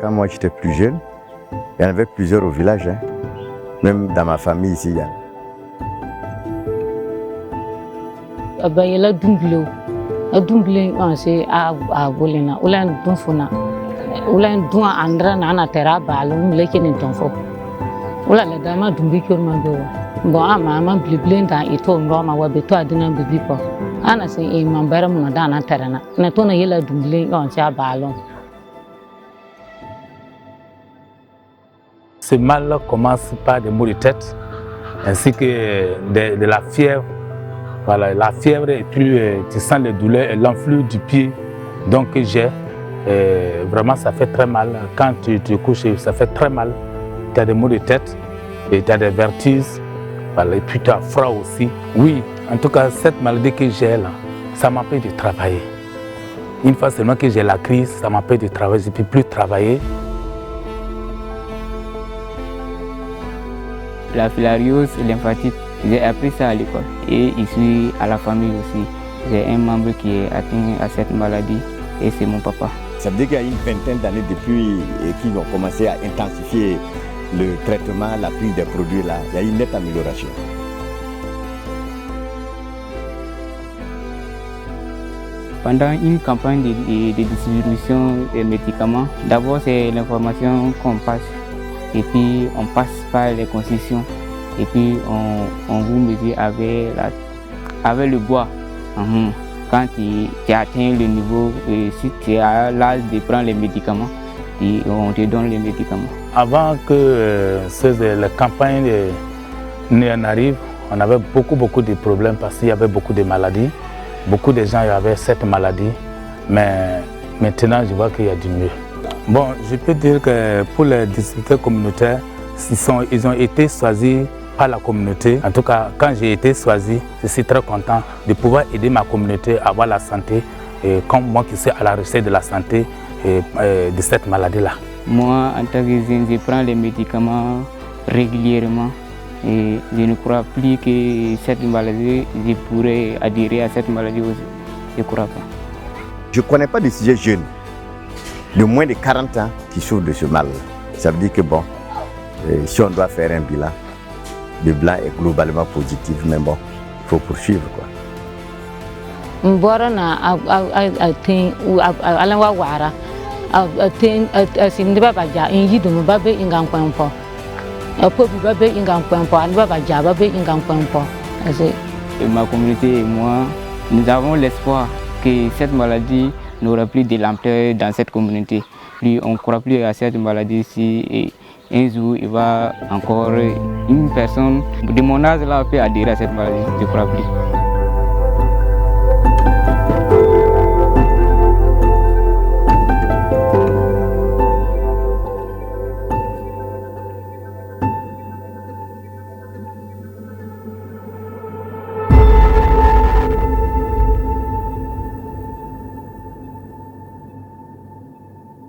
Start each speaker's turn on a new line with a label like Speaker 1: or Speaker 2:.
Speaker 1: quand moi j'étais plus jeune, il y en avait plusieurs au village, hein. Même dans ma famille ici.
Speaker 2: Il a doublé. Il a doublé, c'est à Bolina. Il a doublé. Il a doublé Andra Nana Terra Balon, les qui ne t'en font. Il a la dame doublé sur ma dos. Bon, maman blé dans et tout, Roma, ou béto à dîner de bipo. Anna c'est un membre de Dana Terrana. Natona, il a doublé en sa ballon.
Speaker 3: Ce mal commence par des maux de tête ainsi que de la fièvre. Voilà, la fièvre et puis tu sens les douleurs et l'enflure du pied donc j'ai. Vraiment ça fait très mal. Quand tu te couches, ça fait très mal. Tu as des maux de tête et tu as des vertiges. Voilà, et puis tu as froid aussi. Oui, en tout cas, cette maladie que j'ai là, ça m'empêche de travailler. Une fois seulement que j'ai la crise, ça m'empêche de travailler. Je ne peux plus travailler.
Speaker 4: La filariose et lymphatite, j'ai appris ça à l'école et ici à la famille aussi. J'ai un membre qui est atteint à cette maladie et c'est mon papa.
Speaker 1: Ça veut dire qu'il y a une vingtaine d'années depuis qu'ils ont commencé à intensifier le traitement, la prise des produits là, il y a une nette amélioration.
Speaker 4: Pendant une campagne de distribution des médicaments, d'abord c'est l'information qu'on passe. Et puis on passe par les concessions et puis on vous mesure avec le bois. Quand tu atteins le niveau, si tu as l'âge de prendre les médicaments, on te donne les médicaments.
Speaker 3: Avant que les campagnes n'arrivent, on avait beaucoup de problèmes parce qu'il y avait beaucoup de maladies. Beaucoup de gens avaient cette maladie, mais maintenant je vois qu'il y a du mieux. Bon, je peux dire que pour les distributeurs communautaires, ils ont été choisis par la communauté. En tout cas, quand j'ai été choisi, je suis très content de pouvoir aider ma communauté à avoir la santé, et comme moi qui suis à la recherche de la santé et de cette maladie-là.
Speaker 4: Moi, en tant que jeune, je prends les médicaments régulièrement et je ne crois plus que cette maladie, je pourrais adhérer à cette maladie aussi. Je ne crois pas.
Speaker 1: Je ne connais pas de sujets jeunes de moins de 40 ans qui souffrent de ce mal. Ça veut dire que bon, si on doit faire un bilan, le bilan est globalement positif, mais bon, il faut poursuivre quoi.
Speaker 4: Ma communauté et moi, nous avons l'espoir que cette maladie n'aura plus de l'ampleur dans cette communauté. Plus on ne croit plus à cette maladie ici et un jour il va encore une personne de mon âge là peut adhérer à cette maladie, je ne crois plus.